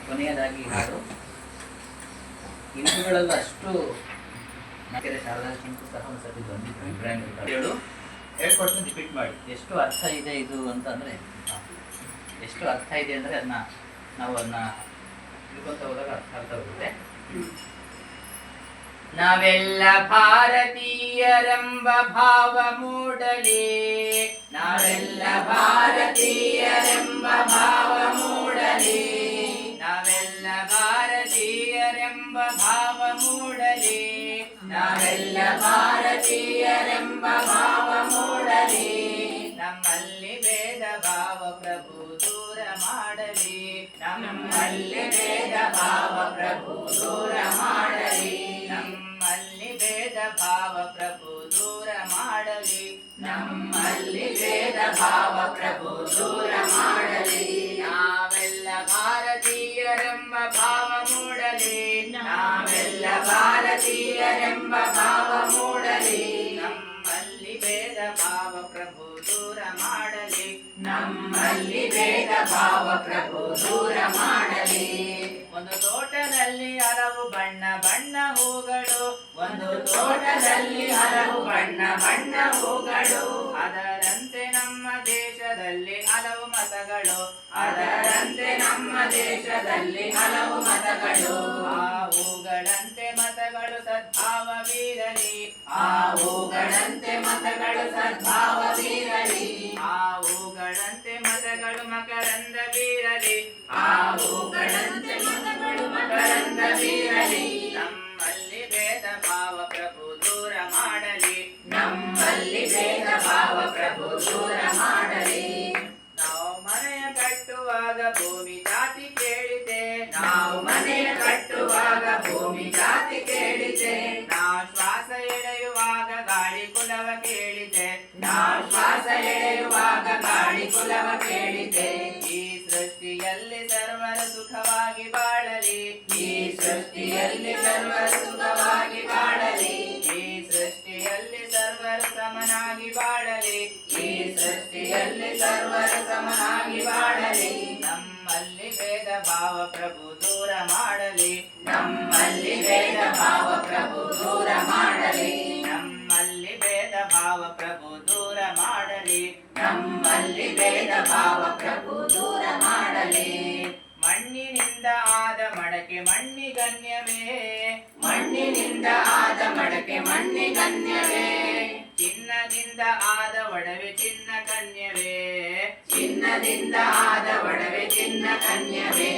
ಕೊನೆಯದಾಗಿ ಹಾಡು ಹಿಂದೂಗಳಲ್ಲೂ ಅಷ್ಟು ಶಾರದಾ ಚಿಂಕು ಸಹ ಒಂದ್ಸತಿ ಬಂದಿತ್ತು ಇಬ್ರಾಹಿಂ ಹೇಳು ಹೇಳ್ಕೊಡ್ತೀನಿ, ರಿಪೀಟ್ ಮಾಡಿ. ಎಷ್ಟು ಅರ್ಥ ಇದೆ ಇದು ಅಂತಂದರೆ, ಎಷ್ಟು ಅರ್ಥ ಇದೆ ಅಂದರೆ ನಾವು ಅದನ್ನ ತಿಳ್ಕೊತ ಹೋದಾಗ ಅರ್ಥ ಆಗುತ್ತೆ. ನಾವೆಲ್ಲ ಭಾರತೀಯರೆಂಬ ಭಾವ ಮೂಡಲಿ, ನಾವೆಲ್ಲ ಭಾರತೀಯರೆಂಬ ಭಾವ ಮೂಡಲಿ, ನಾವೆಲ್ಲ ಭಾರತೀಯರೆಂಬ ಭಾವ ಮೂಡಲಿ, ನಾವೆಲ್ಲ ಭಾರತೀಯರೆಂಬ ಭಾವ ಮೂಡಲಿ, ನಮ್ಮಲ್ಲಿ ಭೇದ ಭಾವ ಪ್ರಭು ದೂರ ಮಾಡಲಿ, ನಮ್ಮಲ್ಲಿ ಭೇದ ಭಾವ ಪ್ರಭು ದೂರ ಮಾಡಲಿ, ನಮ್ಮಲ್ಲಿ ಭೇದ ಭಾವ ಪ್ರಭು ದೂರ ಮಾಡಲಿ, ನಮ್ಮಲ್ಲಿ ಭೇದ ಭಾವ ಪ್ರಭು ದೂರ ಮಾಡಲಿ, ನಾವೆಲ್ಲ ಭಾರತೀಯರೆಂಬ ಭಾವ ಮೂಡಲಿ, ನಾವೆಲ್ಲ ಭಾರತೀಯರೆಂಬ ಭಾವ ಮೂಡಲಿ, ನಮ್ಮಲ್ಲಿ ಭೇದ ಭಾವ ಪ್ರಭು ದೂರ ಮಾಡಲಿ, ನಮ್ಮಲ್ಲಿ ಭೇದ ಭಾವ ಪ್ರಭು ದೂರ ಮಾಡಲಿ. ಒಂದು ತೋಟದಲ್ಲಿ ಹಲವು ಬಣ್ಣ ಬಣ್ಣ ಹೂಗಳು, ಒಂದು ತೋಟದಲ್ಲಿ ಹಲವು ಬಣ್ಣ ಬಣ್ಣ ಹೂಗಳು, ಅದರಂತೆ ನಮ್ಮ ದೇಶದಲ್ಲಿ ಹಲವು ಮತಗಳು, ಅದರಂತೆ ನಮ್ಮ ದೇಶದಲ್ಲಿ ಹಲವು ಮತಗಳು, ಆ ಹೂಗಳಂತೆ ಮತಗಳು ಸದ್ಭಾವವಿರಲಿ, ಆ ಹೂಗಳಂತೆ ಮತಗಳು ಸದ್ಭಾವವಿರಲಿ, ಆ ಹೂಗಳಂತೆ ಮತಗಳು ಮಕರಂದವಿರಲಿ, ಆ ಹೂಗಳಂತೆ ಮತಗಳು ಮಕರಂದವಿರಲಿ, ನಮ್ಮಲ್ಲಿ ಭೇದ ಭಾವ ಪ್ರಭು ದೂರ ಮಾಡಲಿ, ನಮ್ಮಲ್ಲಿ ಭೇದ ಭಾವ ಪ್ರಭು ದೂರ ಮಾಡಲಿ. ನಾವು ಮನೆಯ ಕಟ್ಟುವಾಗ ಭೂಮಿ ಜಾತಿ ಕೇಳಿದೆ, ನಾವು ಮನೆಯ ಕಟ್ಟುವಾಗ ಭೂಮಿ ಜಾತಿ ಕೇಳಿದೆ, ನಾವು ಶ್ವಾಸ ಎಳೆಯುವಾಗ ಗಾಳಿ ಕುಲವ ಕೇಳಿದೆ, ನಾವು ಶ್ವಾಸ ಎಳೆಯುವಾಗ ಗಾಳಿ ಕುಲವ ಕೇಳಿದೆ, ಈ ಸೃಷ್ಟಿಯಲ್ಲಿ ಸರ್ವರ ಸುಖವಾಗಿ ಬಾಳಲಿ, ಈ ಸೃಷ್ಟಿಯಲ್ಲಿ ಸರ್ವರ ಸುಖವಾಗಿ ಬಾಳಲಿ, ಈ ಸೃಷ್ಟಿಯಲ್ಲಿ ಸರ್ವರು ಸಮನಾಗಿ ಬಾಳಲಿ, ಈ ಸೃಷ್ಟಿಯಲ್ಲಿ ಸರ್ವರ ಸಮನಾಗಿ ಬಾಳಲಿ, ನಮ್ಮಲ್ಲಿ ಭೇದ ಭಾವ ಪ್ರಭು ದೂರ ಮಾಡಲಿ, ನಮ್ಮಲ್ಲಿ ಭೇದ ಭಾವ ಪ್ರಭು ದೂರ ಮಾಡಲಿ, ನಮ್ಮಲ್ಲಿ ಭೇದ ಭಾವ ಪ್ರಭು ದೂರ ಮಾಡಲಿ, ನಮ್ಮಲ್ಲಿ ಭೇದ ಭಾವ ಪ್ರಭು ದೂರ ಮಾಡಲಿ. ಮಣ್ಣಿನಿಂದ ಆದ ಮಡಕೆ ಮಣ್ಣಿಗನ್ಯವೇ, ಮಣ್ಣಿನಿಂದ ಆದ ಮಡಕೆ ಮಣ್ಣಿಗನ್ಯವೇ, ಚಿನ್ನದಿಂದ ಆದ ಒಡವೆ ಚಿನ್ನ ಕನ್ಯವೇ, ಚಿನ್ನದಿಂದ ಆದ ಒಡವೆ ಚಿನ್ನ ಕನ್ಯವೇ,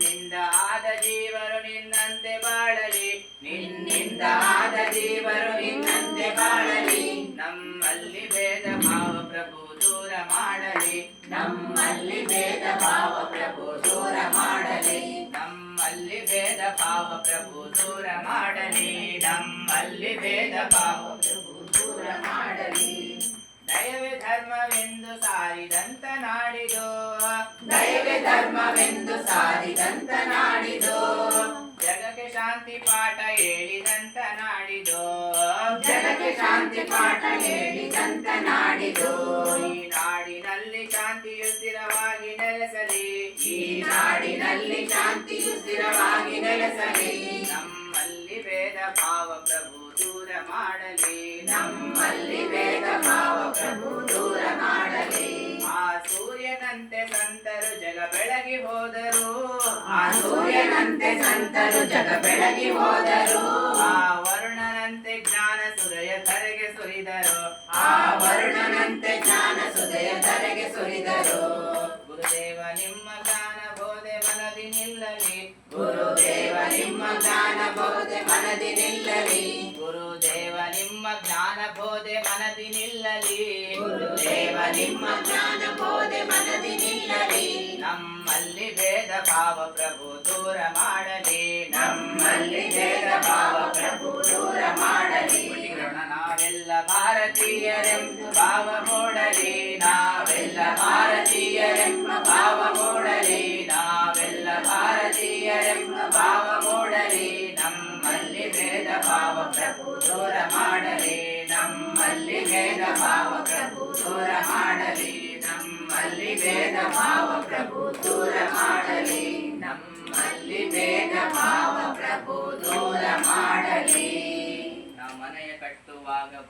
ನಿನ್ನಿಂದ ಆದ ಜೀವರು ನಿನ್ನಂತೆ ಬಾಳಲಿ, ನಿನ್ನಿಂದ ಆದ ಜೀವರು ನಿನ್ನಂತೆ ಬಾಳಲಿ, ನಮ್ಮಲ್ಲಿ ಭೇದ ಭಾವ ಪ್ರಭು ದೂರ ಮಾಡಲಿ, ನಮ್ಮಲ್ಲಿ ಭೇದ ಭಾವ ಪ್ರಭು ದೂರ ಮಾಡಲಿ, ನಮ್ಮಲ್ಲಿ ಭೇದ ಭಾವ ಪ್ರಭು ದೂರ ಮಾಡಲಿ, ನಮ್ಮಲ್ಲಿ ಭೇದ ಭಾವ ಪ್ರಭು ದೂರ ಮಾಡಲಿ. ದಯವೇ ಧರ್ಮವೆಂದು ಸಾರಿದಂತ ನಾಡಿದು, ದಯವೇ ಧರ್ಮವೆಂದು ಸಾರಿದಂತ ನಾಡಿದು, ಜಗಕ್ಕೆ ಶಾಂತಿ ಪಾಠ ಹೇಳಿದಂತ ನಾಡಿದು, ಜಗಕ್ಕೆ ಶಾಂತಿ ಪಾಠ ಹೇಳಿದಂತ ನಾಡಿದು, ಈ ನಾಡಿನಲ್ಲಿ ಶಾಂತಿಯು ಸ್ಥಿರವಾಗಿ ನೆಲೆಸಲಿ, ಈ ನಾಡಿನಲ್ಲಿ ಶಾಂತಿಯು ಸ್ಥಿರವಾಗಿ ನೆಲೆಸಲಿ, ನಮ್ಮಲ್ಲಿ ಭೇದ ಭಾವ ಪ್ರಭು ದೂರ ಮಾಡಲಿ, ನಮ್ಮಲ್ಲಿ ಭೇದ ಭಾವ ಪ್ರಭು ದೂರ ಮಾಡಲಿ. ಆ ಸೂರ್ಯನಂತೆ ಸಂತರು ಜಗ ಬೆಳಗಿ ಹೋದರು, ಆ ಸೂರ್ಯನಂತೆ ಸಂತರು ಜಗ ಬೆಳಗಿ ಹೋದರು, ಆ ವರುಣನಂತೆ ಜ್ಞಾನ ಸುದಯ ಧರೆಗೆ ಸುರಿದರು, ಆ ವರುಣನಂತೆ ಜ್ಞಾನ ಸುದಯ ಧರೆಗೆ ಸುರಿದರು, ಗುರುದೇವ ನಿಮ್ಮ ಜ್ಞಾನ ಬೋಧೆ ಮನದಿ ನಿಲ್ಲಲಿ, ಗುರುದೇವ ನಿಮ್ಮ ಜ್ಞಾನ ಬೋಧೆ ಮನದಿ ನಿಲ್ಲಲಿ, ಗುರುದೇವ ನಿಮ್ಮ ಜ್ಞಾನ ಬೋಧೆ ಮನದಿ ನಿಲ್ಲಲಿ, ಗುರುದೇವ ನಿಮ್ಮ ಜ್ಞಾನ ಬೋಧೆ ಮನದಿ ನಿಲ್ಲಲಿ, ನಮ್ಮಲ್ಲಿ ಭೇದ ಭಾವ ಪ್ರಭು ದೂರ ಮಾಡಲಿ, ನಮ್ಮಲ್ಲಿ ಭೇದ ಭಾವ ಪ್ರಭು ದೂರ ಮಾಡಲಿ. ನಾವೆಲ್ಲ ಭಾರತೀಯರೆಂಬ ಭಾವ ಮೂಡಲಿ, ನಾವೆಲ್ಲ ಭಾರತೀಯರೆಂಬ ಭಾವ ಮೂಡಲಿ, ನಾವೆಲ್ಲ ಭಾರತೀಯರೆಂಬ ಭಾವ ಮೂಡಲಿ, ನಮ್ಮಲ್ಲಿ ಭೇದ ಭಾವ ಪ್ರಭು ದೂರ ಮಾಡಲಿ, ನಮ್ಮಲ್ಲಿ ಭೇದ ಭಾವ ಪ್ರಭು ದೂರ ಮಾಡಲಿ, ನಮ್ಮಲ್ಲಿ ಭೇದ ಭಾವ ಪ್ರಭು ದೂರ ಮಾಡಲಿ, ನಮ್ಮ ಮಾಡುವಾಗ